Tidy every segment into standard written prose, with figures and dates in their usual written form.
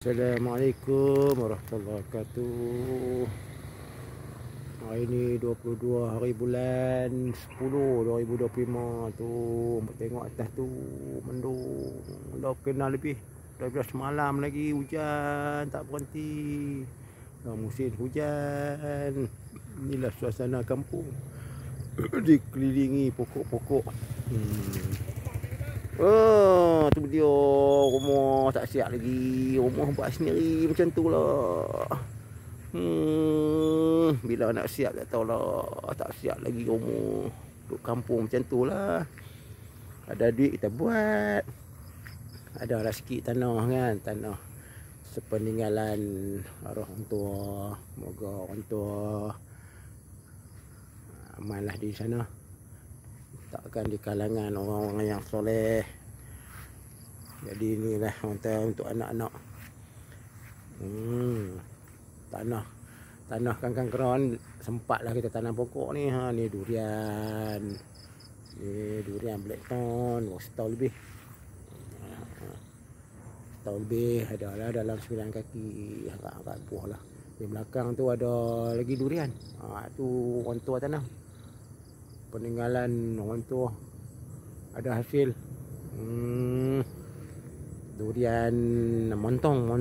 Assalamualaikum warahmatullahi wabarakatuh. Hari ni 22 hari bulan 10 2025 tu. Tengok atas tu mendung. Dah kena lebih 12 malam lagi hujan tak berhenti. Dah musim hujan. Inilah suasana kampung dikelilingi pokok-pokok. Oh, tu dia rumah tak siap lagi. Rumah buat sendiri macam tu lah. Bila nak siap tak tahulah. Tak siap lagi rumah. Duduk kampung macam tu lah. Ada duit kita buat. Ada lah sikit tanah kan. Tanah sepeninggalan orang tua. Moga orang tua amanlah di sana. Takkan di kalangan orang-orang yang soleh. Jadi inilah untuk anak-anak. Tanah kangkang keron sempatlah kita tanam pokok ni. Ni durian. Ni durian Blackthorn. Setahun lebih. Setahun lebih adalah dalam 9 kaki. Agak-agak buah lah. Di belakang tu ada lagi durian. Tu orang tua tanam. Peninggalan orang tua. Ada hasil. Durian montong.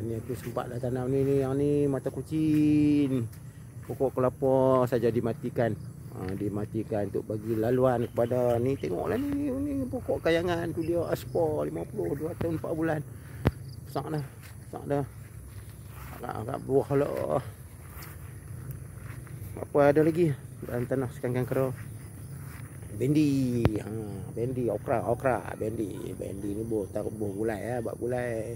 Ni aku sempatlah tanam ni yang ni mata kucing. Pokok kelapa saja dimatikan. Dimatikan untuk bagi laluan kepada ni, tengoklah ni pokok kayangan tu dia aspal 50 2 tahun 4 bulan. Besar dah. Agak buah lah. Apa ada lagi dalam tanah sekangkang kera? Bendi. Bendi, okra. Bendi ni taruh buah gulai ya, bak gulai.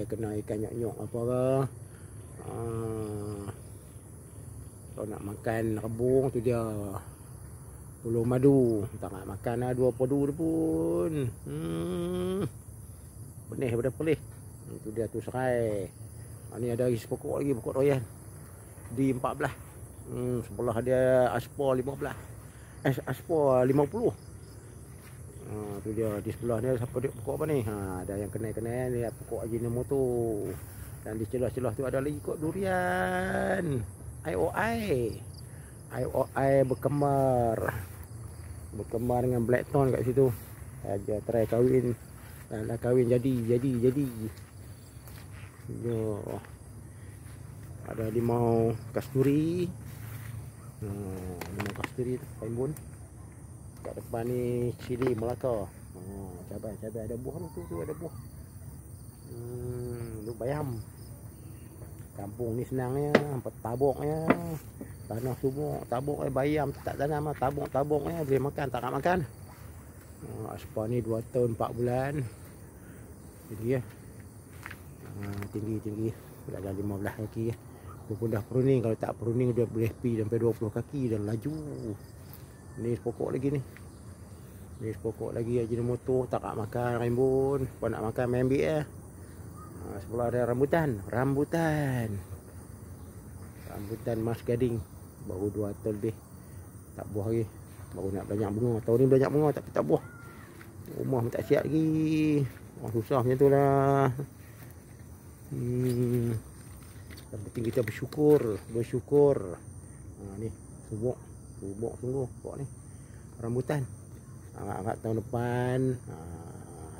Kena ikan nyok-nyok apa ke. Kalau nak makan rebung tu dia puluh madu. Tak nak makan lah 2 padu dia pun. Benih pada pelih. Itu dia tu serai. Ni ada lagi sepokok lagi, pokok royan. Di 14. Sebelah dia aspal 15. Aspal 50. Tu dia di sebelah dia siapa dia pokok apa ni? Ada yang kenal ni pokok Ajinomoto. Dan di celah-celah tu ada lagi kot durian. IOI berkembar dengan Blackthorn kat situ. Aja try kahwin. Dan dah kahwin jadi. Yo. Ada limau kasturi. Limau kasturi tu Paimbun. Kat depan ni cili Melaka. Cabai ada buah tu ada buah. Duk bayam. Kampung ni senangnya, tabuknya. Tanah semua tabuk bayam tak tanam, tabuknya boleh makan, tak nak makan. Aspal ni 2 tahun 4 bulan. Tinggi ya. Tinggi. Dalam 15 kaki ya. Dia pun dah pruning. Kalau tak pruning dia boleh pergi sampai 20 kaki dan laju. Ni pokok lagi ni. Ni pokok lagi Ajinomoto. Tak nak makan rimbun. Kalau nak makan main ambil ya. Sebelah ada rambutan Mas Gading. Baru 2 tahun lebih. Tak buah lagi. Baru nak banyak bunga. Tahun ni banyak bunga tapi tak buah. Rumah pun tak siap lagi. Susah macam tu lah. Yang penting kita bersyukur. Ni subuk sungguh pokok ni. Rambutan. Agak tahun depan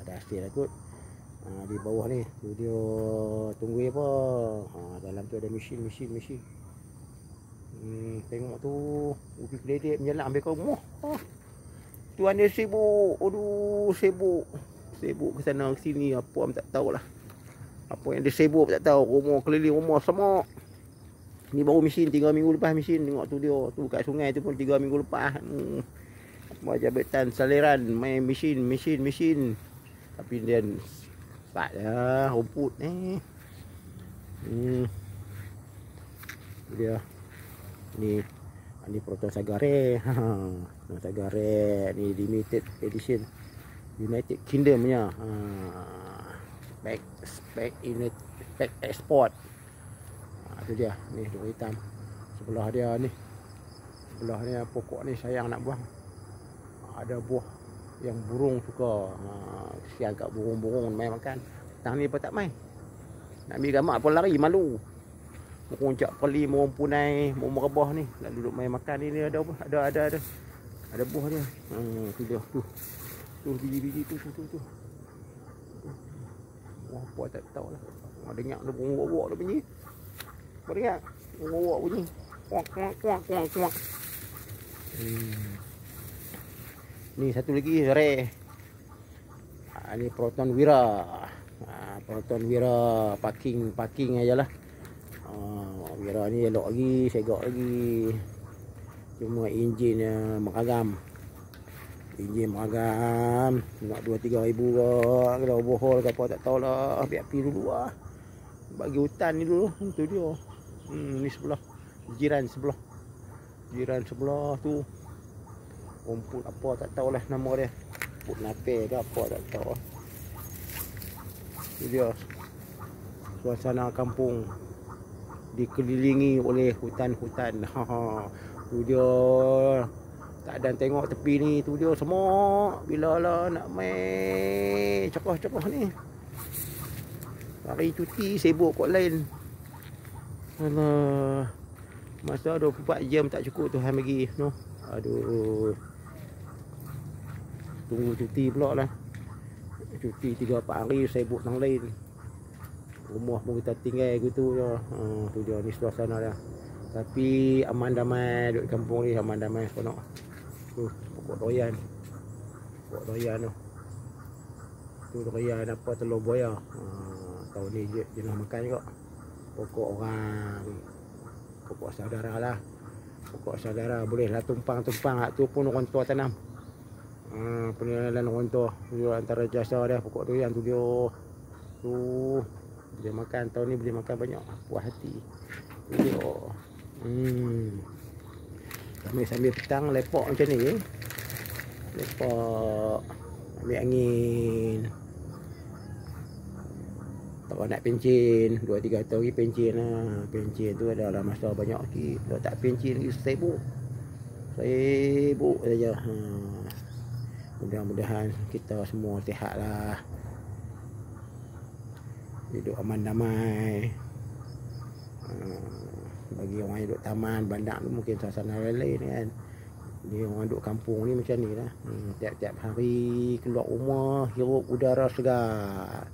ada hasil lah kot. Di bawah ni tu dia tunggu apa. Dalam tu ada mesin. Tengok tu ubi keledek menjalan ambil ke rumah. Tuan dia sibuk. Aduh, sibuk ke sana ke sini. Apa tak tahulah. Apa yang dia sibuk tak tahu. Rumah keliling rumah semak. Ni baru mesin 3 minggu lepas mesin. Tengok tu dia. Tu kat sungai tu pun 3 minggu lepas. Jabatan saliran main mesin. Tapi dia tak dah rumput ni. Dia ni Proton Sagare. Sagare ni limited edition. United Kingdom punya. Spec export. Tu dia. Ni dua hitam. Sebelah dia ni. Sebelah ni pokok ni sayang nak buang. Ada buah Yang burung suka. Kesian kat burung-burung main makan. Tang ni apa tak main. Nak ambil gambar pun lari malu. Meruncak peli, merumpunai, merebah ni. Nak duduk main makan ni ada buah dia. Tu dia tu. Tu biji-biji tu. Wah, apa tak tahu lah. Dengar dia burung-burung dia bunyi. Kau dengar? Burung-burung bunyi. Kuak. Ni satu lagi rare. Ni Proton Wira. Proton Wira parking aja lah. Wira ni elok lagi, segak lagi. Cuma enjin meragam. Nak 2-3 ribu ke. Kalau bohol ke apa tak tahulah. Biar pergi dulu lah. Bagi hutan ni dulu. Itu dia. Ni sebelah. Jiran sebelah tu. Rumput apa tak tahulah nama dia. Rumput nape ke apa tak tahu. Itu dia. Suasana kampung dikelilingi oleh hutan-hutan. Tu dia. Tak ada tengok tepi ni. Tu dia semua. Bila lah nak main cokoh-cokoh ni. Hari cuti sibuk kot lain. Alah. Masa 24 jam tak cukup Tuhan bagi. No. Aduh. Tunggu cuti pula lah. Cuti 3-4 hari sibuk nang lain. Rumah pun kita tinggal gitu je. Tu dia ni suasana dia. Tapi aman damai duduk kampung ni, aman damai seronok. Tu pokok doyan. Tu. Tu doyan apa telur buaya. Tahun ni je nak makan juga. Pokok orang. Pokok saudara lah. Pokok saudara bolehlah tumpang. Hak tu pun orang tua tanam. Penilaian orang tua. Tu antara jasa dia pokok doyan tu dia. Tu dia makan tahun ni boleh makan banyak. Puas hati. Tu dia. Sambil petang lepak macam ni. Lepak. Ambil angin. Tak nak pencin 2-3 tahun lagi pencin lah. Pencin tu adalah masa banyak sikit. Kalau tak pencin lagi sibuk saja. Mudah-mudahan kita semua sihat lah. Hidup aman damai. Bagi orang yang duduk taman bandar tu mungkin suasana lain kan. Dia orang duduk kampung ni macam ni lah. Tiap-tiap hari keluar rumah hirup udara segar.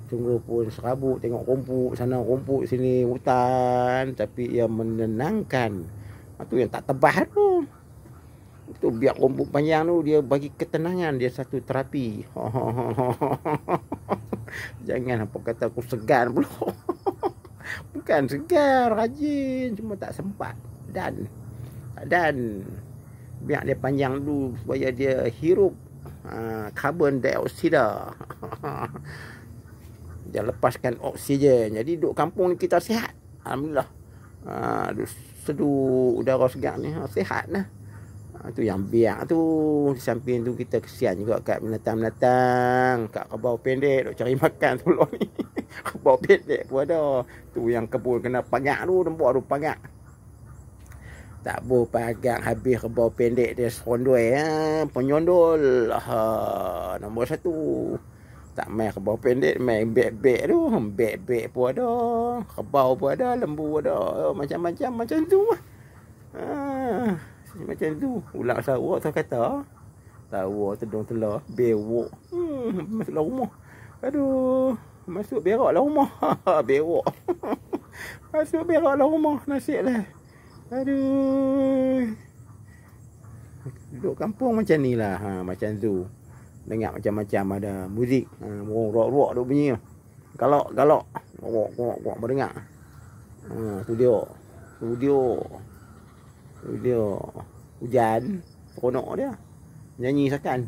Sungguh pun serabut tengok rumput sana rumput sini hutan, tapi ia menenangkan. Itu yang tak tebas tu. Itu biar rumput panjang tu dia bagi ketenangan, dia satu terapi. Jangan apa kata aku segan pula. Bukan segan, rajin, cuma tak sempat dan biar dia panjang dulu supaya dia hirup karbon dioksida. Dia lepaskan oksigen. Jadi duduk kampung ni kita sihat. Alhamdulillah. Seduh udara segar ni sihat lah. Tu yang biak tu. Di samping tu kita kesian juga kat binatang-binatang. Kat kebau pendek duk cari makan tu ni. Kebau pendek pun ada. Tu yang kebun kena pagak tu. Nampak tu pagak. Tak boleh pagak habis kebau pendek dia serondoi. Penyondol. Nombor 1. Tak main kebau pendek, main bek-bek tu. Bek-bek pun ada. Kebau pun ada, lembu ada. Macam-macam macam tu. Macam tu. Ulang Sarawak tu kata. Sarawak tedung telah. Bewok. Masuk dalam rumah. Aduh. Masuk berak dalam rumah. Bewok. Masuk berak dalam rumah. Nasib lah. Aduh. Duduk kampung macam ni lah. Macam tu. Dengar macam-macam ada muzik. Rock-rock duk bunyi. Galak-galak. Rock berdengar. Studio. Hujan. Seronok dia. Nyanyi sakan.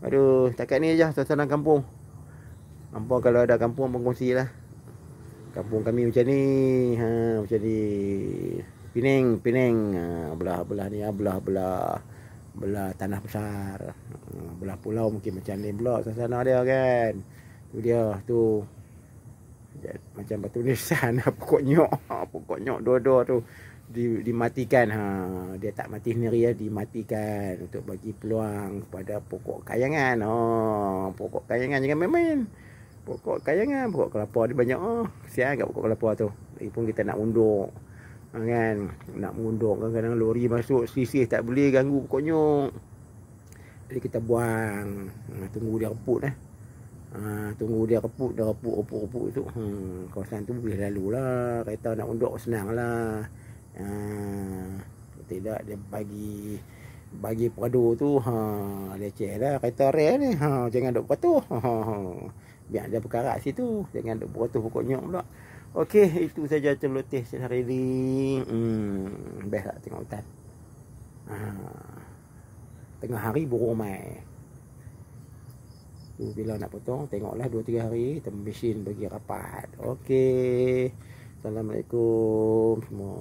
Aduh, takat ni aja suasana kampung. Nampak kalau ada kampung berkongsi lah. Kampung kami macam ni. Macam ni. Penang. Belah-belah ni. Belah tanah besar. Belah pulau mungkin macam ni pula suasana dia kan. Tu dia tu. Macam batu nisan. Pokok nyok dua-dua tu. dimatikan. Dia tak mati sendiri ya, dimatikan untuk bagi peluang kepada pokok kayangan. Pokok kayangan jangan main-main. Pokok kayangan, pokok kelapa dia banyak. Kesian kat pokok kelapa tu. Lagipun kita nak unduk. Kan, nak mengunduk kadang-kadang lori masuk sisih tak boleh ganggu pokok nyok. Jadi kita buang. Tunggu dia reput tunggu dia reput, dah reput tu. Kawasan tu boleh lalu lah. Kereta nak unduk senang lah. Tidak dia bagi peradu tu leceh lah kereta rel ni. Jangan duk patuh. Biar dia berkarat situ, jangan duk patuh pokok nyok pula. Okey, itu saja celoteh hari ni. Best tak tengok hutan. Tengah hari burung mai. Bila nak potong, tengoklah 2-3 hari, kita mesin bagi rapat. Okey. Assalamualaikum semua.